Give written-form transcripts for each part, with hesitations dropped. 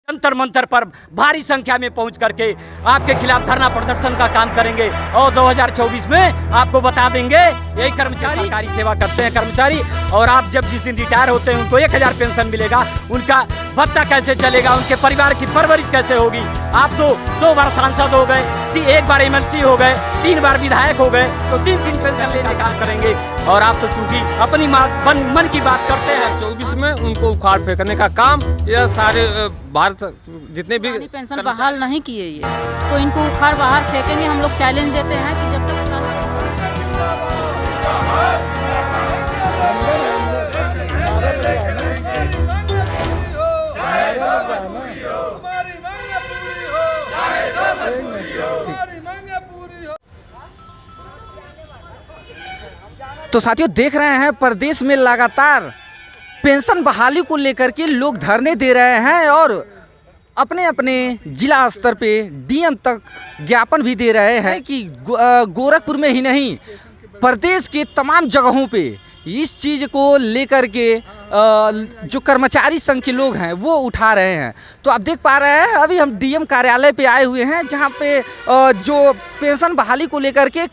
जंतर मंतर पर भारी संख्या में पहुंच करके आपके खिलाफ धरना प्रदर्शन का काम करेंगे और 2024 में आपको बता देंगे यही कर्मचारी सरकारी सेवा करते हैं कर्मचारी, और आप जब जिस दिन रिटायर होते हैं उनको 1000 पेंशन मिलेगा, उनका भत्ता कैसे चलेगा, उनके परिवार की परवरिश कैसे होगी। आप तो 2 बार सांसद हो गए, 1 बार MLC हो गए, 3 बार विधायक हो गए, तो 3 पेंशन लेने का काम करेंगे। और आप तो चूंकि अपनी मन की बात करते हैं। 24 में उनको उखाड़ फेंकने का काम यह सारे भारत जितने भी पेंशन बहाल नहीं किए ये, तो इनको उखाड़ बाहर फेंकेंगे। हम लोग चैलेंज देते हैं कि जब तक तो साथियों देख रहे हैं प्रदेश में लगातार पेंशन बहाली को लेकर के लोग धरने दे रहे हैं और अपने अपने जिला स्तर पे DM तक ज्ञापन भी दे रहे हैं कि गोरखपुर में ही नहीं प्रदेश के तमाम जगहों पे इस चीज़ को लेकर के जो कर्मचारी संघ के लोग हैं वो उठा रहे हैं। तो आप देख पा रहे हैं अभी हम DM कार्यालय पे आए हुए हैं, जहां पे जो पेंशन बहाली को लेकर के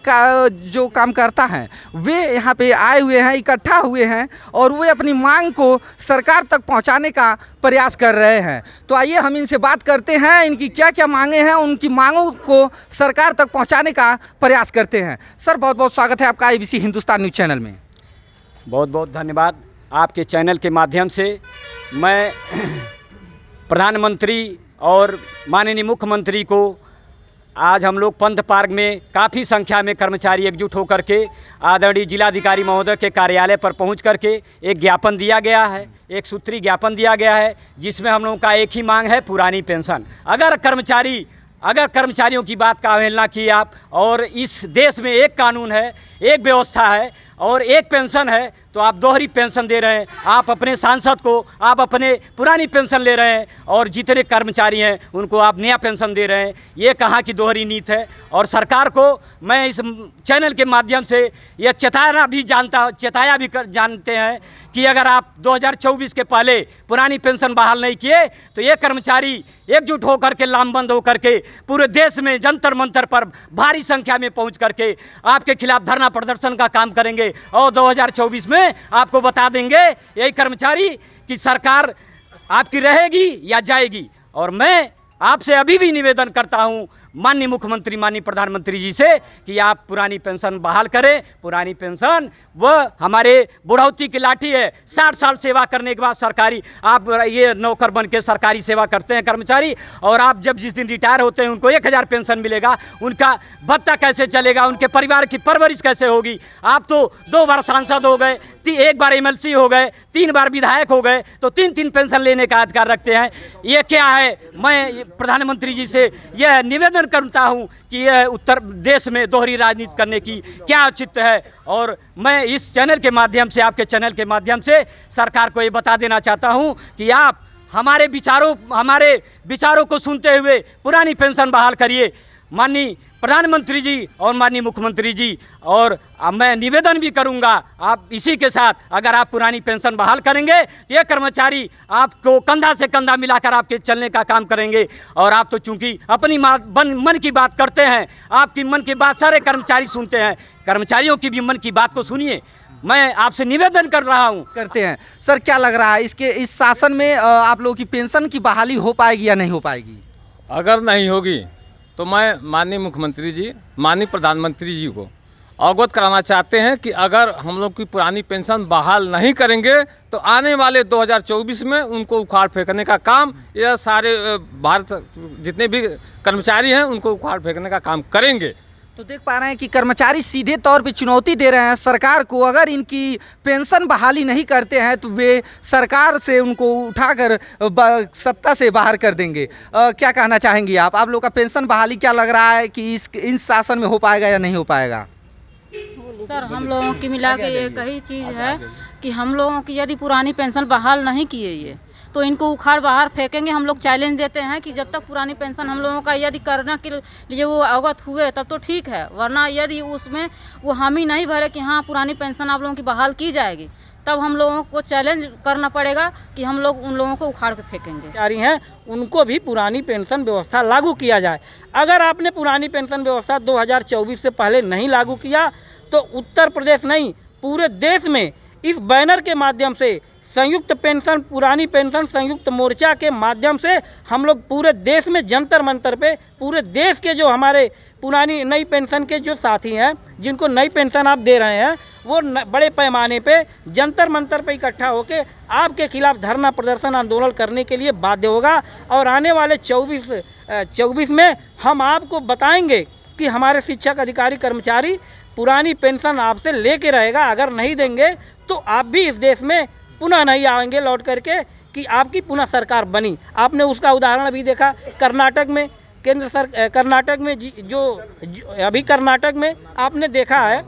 जो काम करता है वे यहां पे आए हुए हैं, इकट्ठा हुए हैं और वे अपनी मांग को सरकार तक पहुंचाने का प्रयास कर रहे हैं। तो आइए हम इनसे बात करते हैं, इनकी क्या क्या मांगे हैं, उनकी मांगों को सरकार तक पहुँचाने का प्रयास करते हैं। सर बहुत बहुत स्वागत है आपका ABC हिंदुस्तान न्यूज़ चैनल में। बहुत बहुत धन्यवाद। आपके चैनल के माध्यम से मैं प्रधानमंत्री और माननीय मुख्यमंत्री को आज हम लोग पंथ पार्क में काफ़ी संख्या में कर्मचारी एकजुट होकर के आदरणीय जिलाधिकारी महोदय के कार्यालय पर पहुंच करके एक ज्ञापन दिया गया है, एक सूत्री ज्ञापन दिया गया है, जिसमें हम लोगों का एक ही मांग है, पुरानी पेंशन। अगर कर्मचारियों की बात का अवहेलना की आप, और इस देश में एक कानून है, एक व्यवस्था है और एक पेंशन है, तो आप दोहरी पेंशन दे रहे हैं। आप अपने सांसद को आप अपने पुरानी पेंशन ले रहे हैं और जितने कर्मचारी हैं उनको आप नया पेंशन दे रहे हैं। ये कहाँ की दोहरी नीति है। और सरकार को मैं इस चैनल के माध्यम से यह चेताया भी जानते हैं कि अगर आप 2024 के पहले पुरानी पेंशन बहाल नहीं किए तो ये कर्मचारी एकजुट होकर के लामबंद होकर के पूरे देश में जंतर मंतर पर भारी संख्या में पहुंच करके आपके खिलाफ धरना प्रदर्शन का काम करेंगे और 2024 में आपको बता देंगे यही कर्मचारी कि सरकार आपकी रहेगी या जाएगी। और मैं आपसे अभी भी निवेदन करता हूं माननीय मुख्यमंत्री, माननीय प्रधानमंत्री जी से कि आप पुरानी पेंशन बहाल करें। पुरानी पेंशन वह हमारे बुढ़ौती की लाठी है। 60 साल सेवा करने के बाद सरकारी आप ये नौकर बन के सरकारी सेवा करते हैं कर्मचारी, और आप जब जिस दिन रिटायर होते हैं उनको 1000 पेंशन मिलेगा, उनका भत्ता कैसे चलेगा, उनके परिवार की परवरिश कैसे होगी। आप तो 2 बार सांसद हो गए, 1 बार MLC हो गए, 3 बार विधायक हो गए, तो 3 पेंशन लेने का अधिकार रखते हैं। ये क्या है। मैं प्रधानमंत्री जी से यह निवेदन करता हूं कि यह उत्तर देश में दोहरी राजनीति करने की क्या औचित्य है। और मैं इस चैनल के माध्यम से, आपके चैनल के माध्यम से सरकार को ये बता देना चाहता हूं कि आप हमारे विचारों को सुनते हुए पुरानी पेंशन बहाल करिए। माननीय प्रधानमंत्री जी और माननीय मुख्यमंत्री जी, और मैं निवेदन भी करूंगा आप इसी के साथ, अगर आप पुरानी पेंशन बहाल करेंगे तो ये कर्मचारी आपको कंधा से कंधा मिलाकर आपके चलने का काम करेंगे। और आप तो चूंकि अपनी मन की बात करते हैं, आपकी मन की बात सारे कर्मचारी सुनते हैं, कर्मचारियों की भी मन की बात को सुनिए। मैं आपसे निवेदन कर रहा हूं। करते हैं सर, क्या लग रहा है इस शासन में आप लोगों की पेंशन की बहाली हो पाएगी या नहीं हो पाएगी? अगर नहीं होगी तो मैं माननीय मुख्यमंत्री जी, माननीय प्रधानमंत्री जी को अवगत कराना चाहते हैं कि अगर हम लोग की पुरानी पेंशन बहाल नहीं करेंगे तो आने वाले 2024 में उनको उखाड़ फेंकने का काम यह सारे भारत जितने भी कर्मचारी हैं उनको उखाड़ फेंकने का काम करेंगे। तो देख पा रहे हैं कि कर्मचारी सीधे तौर पे चुनौती दे रहे हैं सरकार को, अगर इनकी पेंशन बहाली नहीं करते हैं तो वे सरकार से उनको उठाकर सत्ता से बाहर कर देंगे। क्या कहना चाहेंगी आप लोग का पेंशन बहाली क्या लग रहा है कि इस शासन में हो पाएगा या नहीं हो पाएगा? सर हम लोगों की मिला के एक ही चीज़ है कि हम लोगों की यदि पुरानी पेंशन बहाल नहीं किए ये तो इनको उखाड़ बाहर फेंकेंगे। हम लोग चैलेंज देते हैं कि जब तक पुरानी पेंशन हम लोगों का यदि करने के लिए वो अवगत हुए तब तो ठीक है, वरना यदि उसमें वो हामी नहीं भरे कि हाँ पुरानी पेंशन आप लोगों की बहाल की जाएगी तब हम लोगों को चैलेंज करना पड़ेगा कि हम लोग उन लोगों को उखाड़ के फेंकेंगे। कर्मचारी हैं उनको भी पुरानी पेंशन व्यवस्था लागू किया जाए। अगर आपने पुरानी पेंशन व्यवस्था 2024 से पहले नहीं लागू किया तो उत्तर प्रदेश नहीं पूरे देश में इस बैनर के माध्यम से संयुक्त पेंशन पुरानी पेंशन संयुक्त मोर्चा के माध्यम से हम लोग पूरे देश में जंतर मंतर पे पूरे देश के जो हमारे पुरानी नई पेंशन के जो साथी हैं जिनको नई पेंशन आप दे रहे हैं वो बड़े पैमाने पे जंतर मंतर पे इकट्ठा होके आपके खिलाफ धरना प्रदर्शन आंदोलन करने के लिए बाध्य होगा। और आने वाले 24 में हम आपको बताएंगे कि हमारे शिक्षक अधिकारी कर्मचारी पुरानी पेंशन आपसे लेके रहेगा। अगर नहीं देंगे तो आप भी इस देश में पुनः नहीं आएंगे लौट करके कि आपकी पुनः सरकार बनी। आपने उसका उदाहरण अभी देखा कर्नाटक में, कर्नाटक में जो अभी कर्नाटक में आपने देखा है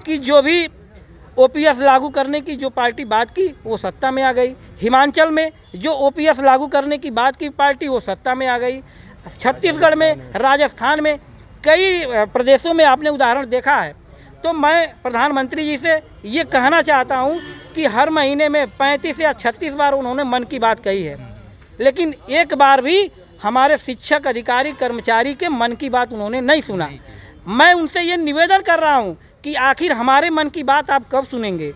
कि जो भी ओपीएस लागू करने की जो पार्टी बात की वो सत्ता में आ गई। हिमाचल में जो ओपीएस लागू करने की बात की पार्टी वो सत्ता में आ गई। छत्तीसगढ़ में, राजस्थान में, कई प्रदेशों में आपने उदाहरण देखा है। तो मैं प्रधानमंत्री जी से ये कहना चाहता हूँ कि हर महीने में 35 या 36 बार उन्होंने मन की बात कही है, लेकिन एक बार भी हमारे शिक्षक अधिकारी कर्मचारी के मन की बात उन्होंने नहीं सुना। मैं उनसे ये निवेदन कर रहा हूँ कि आखिर हमारे मन की बात आप कब सुनेंगे?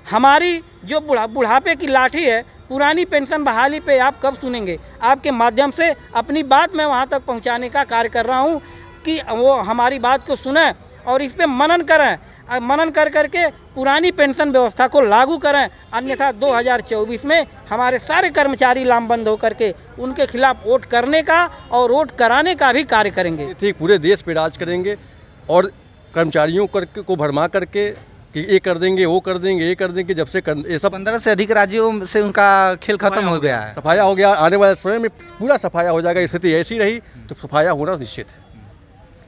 हमारी जो बुढ़ापे की लाठी है पुरानी पेंशन बहाली पे आप कब सुनेंगे? आपके माध्यम से अपनी बात मैं वहाँ तक पहुँचाने का कार्य कर रहा हूँ कि वो हमारी बात को सुनें और इस पे मनन करें, मनन कर करके पुरानी पेंशन व्यवस्था को लागू करें। अन्यथा 2024 में हमारे सारे कर्मचारी लामबंद होकर के उनके खिलाफ वोट करने का और वोट कराने का भी कार्य करेंगे। ठीक पूरे देश पे राज करेंगे और कर्मचारियों को भरमा करके कि ये कर देंगे वो कर देंगे ये कर देंगे। जब से ये सब 15 से अधिक राज्यों से उनका खेल खत्म हो गया है, सफाया हो गया। आने वाले समय में पूरा सफाया हो जाएगा। स्थिति ऐसी रही तो सफाया होना निश्चित है।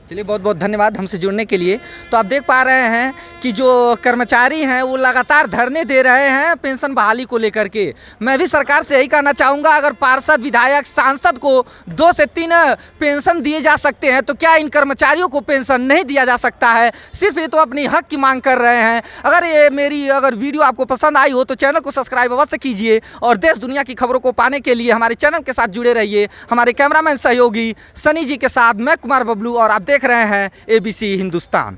चलिए बहुत बहुत धन्यवाद हमसे जुड़ने के लिए। तो आप देख पा रहे हैं कि जो कर्मचारी हैं वो लगातार धरने दे रहे हैं पेंशन बहाली को लेकर के। मैं भी सरकार से यही कहना चाहूँगा, अगर पार्षद विधायक सांसद को 2 से 3 पेंशन दिए जा सकते हैं तो क्या इन कर्मचारियों को पेंशन नहीं दिया जा सकता है? सिर्फ ये तो अपनी हक की मांग कर रहे हैं। अगर ये मेरी वीडियो आपको पसंद आई हो तो चैनल को सब्सक्राइब अवश्य कीजिए और देश दुनिया की खबरों को पाने के लिए हमारे चैनल के साथ जुड़े रहिए। हमारे कैमरामैन सहयोगी सनी जी के साथ मैं कुमार बबलू और आप देख रहे हैं ABC हिंदुस्तान।